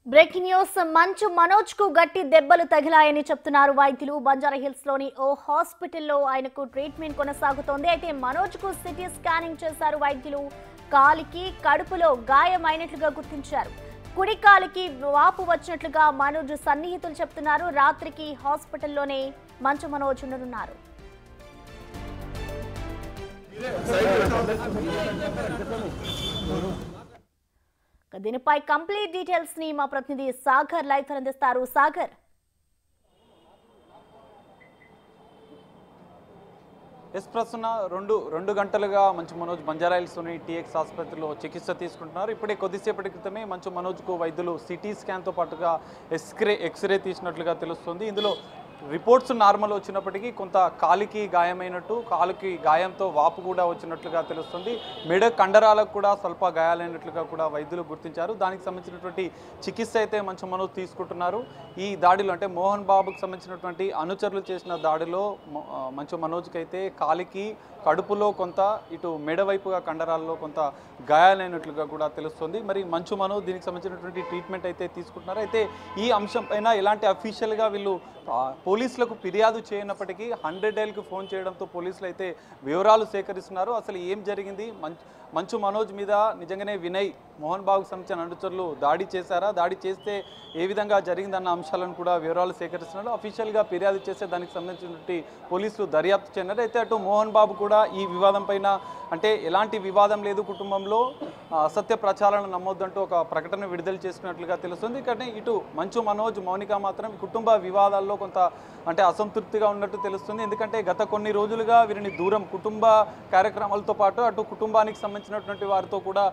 Breaking news Manchu Manoj కు గట్టి దెబ్బలు తగిలాయని చెప్తున్నారు వైద్యులు. బంజారా హిల్స్ లోని ఓ హాస్పిటల్లో ఆయనకు ట్రీట్మెంట్ కొనసాగుతోంది. అయితే మనోజ్ కు సిటీ స్కానింగ్ చేశారు వైద్యులు. కాలికి కడుపులో గాయమైనట్లుగా గుర్తించారు. కుడి కాలికి వాపు వచ్చినట్లుగా మనోజ్ సన్నిహితులు చెప్తున్నారు. రాత్రికి హాస్పిటల్లోనే మంచు మనోజ్ ఉండనున్నారు. దీనిపై కంప్లీట్ డీటెయిల్స్ ని మా ప్రతినిధి సాగర్ లైవ్ అందిస్తారు. సాగర్, ప్రస్తుతం రెండు గంటలుగా మంచు మనోజ్ బంజారా హిల్స్లోని టీఎక్స్ ఆసుపత్రిలో చికిత్స తీసుకుంటున్నారు. ఇప్పుడే కొద్దిసేపటి క్రితమే మంచు మనోజ్కు వైద్యులు సిటీ స్కాన్తో పాటుగా ఎక్స్రే తీసినట్లుగా తెలుస్తుంది. ఇందులో రిపోర్ట్స్ నార్మల్ వచ్చినప్పటికీ కొంత కాలికి గాయమైనట్టు, కాలికి గాయంతో వాపు కూడా వచ్చినట్లుగా తెలుస్తుంది. మెడ కండరాలకు కూడా స్వల్ప గాయాలైనట్లుగా కూడా వైద్యులు గుర్తించారు. దానికి సంబంధించినటువంటి చికిత్స అయితే మంచు మనోజ్ తీసుకుంటున్నారు. ఈ దాడిలో అంటే మోహన్ బాబుకు సంబంధించినటువంటి అనుచరులు చేసిన దాడిలో మంచు మనోజ్కి అయితే కాలికి కడుపులో కొంత, ఇటు మెడవైపుగా కండరాల్లో కొంత గాయాలైనట్లుగా కూడా తెలుస్తుంది. మరి మంచు మనోజ్ దీనికి సంబంధించినటువంటి ట్రీట్మెంట్ అయితే తీసుకుంటున్నారు. అయితే ఈ అంశం పైన ఎలాంటి అఫీషియల్గా వీళ్ళు పోలీసులకు ఫిర్యాదు చేయనప్పటికీ 100 డైల్కి ఫోన్ చేయడంతో పోలీసులు అయితే వివరాలు సేకరిస్తున్నారు. అసలు ఏం జరిగింది, మంచు మనోజ్ మీద నిజంగానే వినయ్, మోహన్ బాబుకు సంబంధించిన అనుచరులు దాడి చేశారా, దాడి చేస్తే ఏ విధంగా జరిగిందన్న అంశాలను కూడా వివరాలు సేకరిస్తున్నారు. అఫీషియల్గా ఫిర్యాదు చేస్తే దానికి సంబంధించినటువంటి పోలీసులు దర్యాప్తు చేయన్నారు. అయితే అటు మోహన్ బాబు కూడా ఈ వివాదం పైన, అంటే ఎలాంటి వివాదం లేదు, కుటుంబంలో అసత్య ప్రచారాలను నమ్మొద్దంటూ ఒక ప్రకటన విడుదల చేసుకున్నట్లుగా తెలుస్తుంది. కానీ ఇటు మంచు మనోజ్, మౌనిక మాత్రం కుటుంబ వివాదాల్లో కొంత అంటే అసంతృప్తిగా ఉన్నట్టు తెలుస్తుంది. ఎందుకంటే గత కొన్ని రోజులుగా వీరిని దూరం, కుటుంబ కార్యక్రమాలతో పాటు అటు కుటుంబానికి సంబంధించినటువంటి వారితో కూడా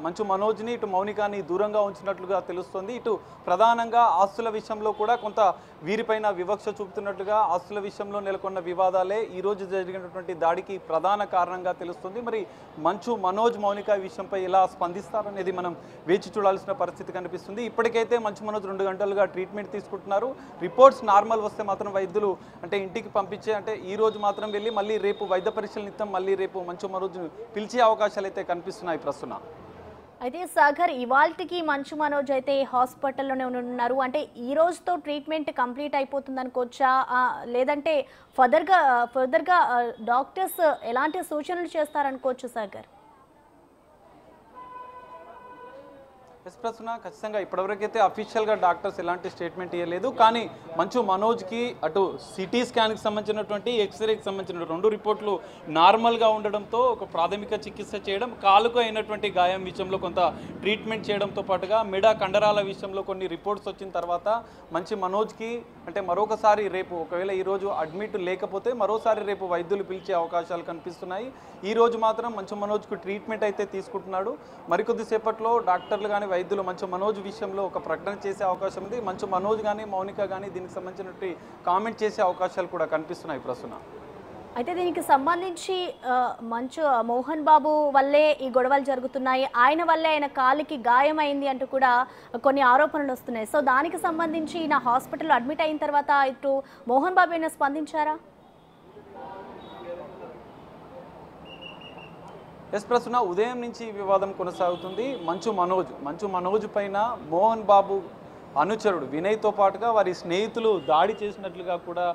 మంచు మనోజ్ని, ఇటు మౌనికాని దూరంగా ఉంచినట్లుగా తెలుస్తుంది. ఇటు ప్రధానంగా ఆస్తుల విషయంలో కూడా కొంత వీరిపైన వివక్ష చూపుతున్నట్లుగా, ఆస్తుల విషయంలో నెలకొన్న వివాదాలే ఈరోజు జరిగినటువంటి దాడికి ప్రధాన కారణంగా తెలుస్తుంది. మరి మంచు మనోజ్, మౌనిక విషయంపై ఎలా స్పందిస్తారనేది మనం వేచి చూడాల్సిన పరిస్థితి కనిపిస్తుంది. ఇప్పటికైతే మంచు మనోజ్ 2 గంటలుగా ట్రీట్మెంట్ తీసుకుంటున్నారు. రిపోర్ట్స్ నార్మల్ వస్తే మాత్రం వైద్యులు అంటే ఇంటికి పంపించే, అంటే ఈ రోజు మాత్రం వెళ్ళి మళ్ళీ రేపు వైద్య పరీక్షల నిమిత్తం మళ్ళీ రేపు మంచు మనోజ్ పిలిచే అవకాశాలు అయితే కనిపిస్తున్నాయి ప్రస్తుతం. అయితే సాగర్, ఇవాల్టికి మంచు మనోజ్ అయితే హాస్పిటల్లోనే ఉన్నారు. అంటే ఈ రోజుతో ట్రీట్మెంట్ కంప్లీట్ అయిపోతుంది అనుకోవచ్చా, లేదంటే ఫర్దర్గా డాక్టర్స్ ఎలాంటి సూచనలు చేస్తారనుకోవచ్చు సాగర్? ప్రస్తుతం ఖచ్చితంగా ఇప్పటివరకైతే అఫీషియల్గా డాక్టర్స్ ఎలాంటి స్టేట్మెంట్ ఇవ్వలేదు. కానీ మంచు మనోజ్కి అటు సిటీ స్కాన్కి సంబంధించినటువంటి, ఎక్స్రేకి సంబంధించిన 2 రిపోర్ట్లు నార్మల్గా ఉండడంతో ఒక ప్రాథమిక చికిత్స చేయడం, కాలుకు అయినటువంటి గాయం విషయంలో కొంత ట్రీట్మెంట్ చేయడంతో పాటుగా మెడ కండరాల విషయంలో కొన్ని రిపోర్ట్స్ వచ్చిన తర్వాత మంచు మనోజ్కి అంటే మరొకసారి రేపు, ఒకవేళ ఈరోజు అడ్మిట్ లేకపోతే మరోసారి రేపు వైద్యులు పిలిచే అవకాశాలు కనిపిస్తున్నాయి. ఈరోజు మాత్రం మంచు మనోజ్కు ట్రీట్మెంట్ అయితే తీసుకుంటున్నాడు. మరికొద్దిసేపట్లో డాక్టర్లు కానీ వైద్యులు మంచు మనోజ్ విషయంలో ఒక ప్రకటన చేసే అవకాశం ఉంది. మంచు మనోజ్ కానీ మౌనిక కానీ దీనికి సంబంధించినటువంటి కామెంట్ చేసే అవకాశాలు కూడా కనిపిస్తున్నాయి ప్రస్తుతం. అయితే దీనికి సంబంధించి మోహన్ బాబు వల్లే ఈ గొడవలు జరుగుతున్నాయి, ఆయన వల్లే ఆయన కాలికి గాయమైంది అంటూ కూడా కొన్ని ఆరోపణలు వస్తున్నాయి. సో దానికి సంబంధించి నా హాస్పిటల్లో అడ్మిట్ అయిన తర్వాత ఇటు మోహన్ బాబు అయినా స్పందించారా? ప్రస్తుతం ఉదయం నుంచి వివాదం కొనసాగుతుంది. మంచు మనోజ్ పైన మోహన్ బాబు అనుచరుడు వినయ్తో పాటుగా వారి స్నేహితులు దాడి చేసినట్లుగా కూడా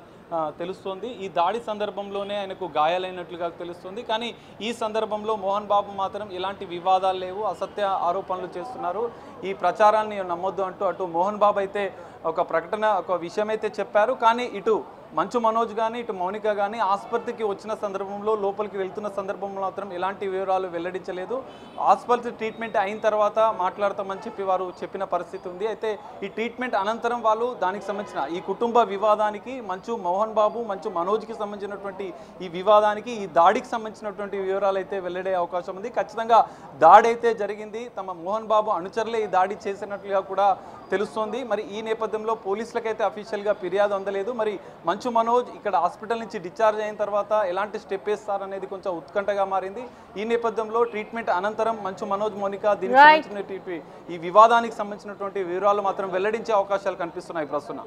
తెలుస్తోంది. ఈ దాడి సందర్భంలోనే ఆయనకు గాయాలైనట్లుగా తెలుస్తుంది. కానీ ఈ సందర్భంలో మోహన్ బాబు మాత్రం ఎలాంటి వివాదాలు లేవు, అసత్య ఆరోపణలు చేస్తున్నారు, ఈ ప్రచారాన్ని నమ్మొద్దు అంటూ అటు మోహన్ బాబు అయితే ఒక ప్రకటన, ఒక విషయం అయితే చెప్పారు. కానీ ఇటు మంచు మనోజ్ కానీ ఇటు మౌనిక కానీ ఆసుపత్రికి వచ్చిన సందర్భంలో, లోపలికి వెళ్తున్న సందర్భంలో మాత్రం ఎలాంటి వివరాలు వెల్లడించలేదు. ఆసుపత్రి ట్రీట్మెంట్ అయిన తర్వాత మాట్లాడతామని చెప్పి వారు చెప్పిన పరిస్థితి ఉంది. అయితే ఈ ట్రీట్మెంట్ అనంతరం వాళ్ళు దానికి సంబంధించిన ఈ కుటుంబ వివాదానికి, మోహన్ బాబు మంచు మనోజ్కి సంబంధించినటువంటి ఈ వివాదానికి, ఈ దాడికి సంబంధించినటువంటి వివరాలు అయితే వెల్లడే అవకాశం ఉంది. ఖచ్చితంగా దాడి అయితే జరిగింది, తమ మోహన్ బాబు అనుచరులే ఈ దాడి చేసినట్లుగా కూడా తెలుస్తోంది. మరి ఈ నేపథ్యంలో పోలీసులకైతే అఫీషియల్గా ఫిర్యాదు అందలేదు. మరి మంచు మనోజ్ ఇక్కడ హాస్పిటల్ నుంచి డిశ్చార్జ్ అయిన తర్వాత ఎలాంటి స్టెప్ వేస్తారనేది కొంచెం ఉత్కంఠగా మారింది. ఈ నేపథ్యంలో ట్రీట్మెంట్ అనంతరం మంచు మనోజ్, మౌనిక దీనికి సంబంధించిన ఈ వివాదానికి సంబంధించినటువంటి వివరాలు మాత్రం వెల్లడించే అవకాశాలు కనిపిస్తున్నాయి ప్రస్తుతం.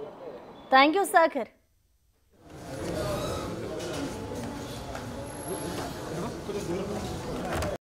Thank you Sagar.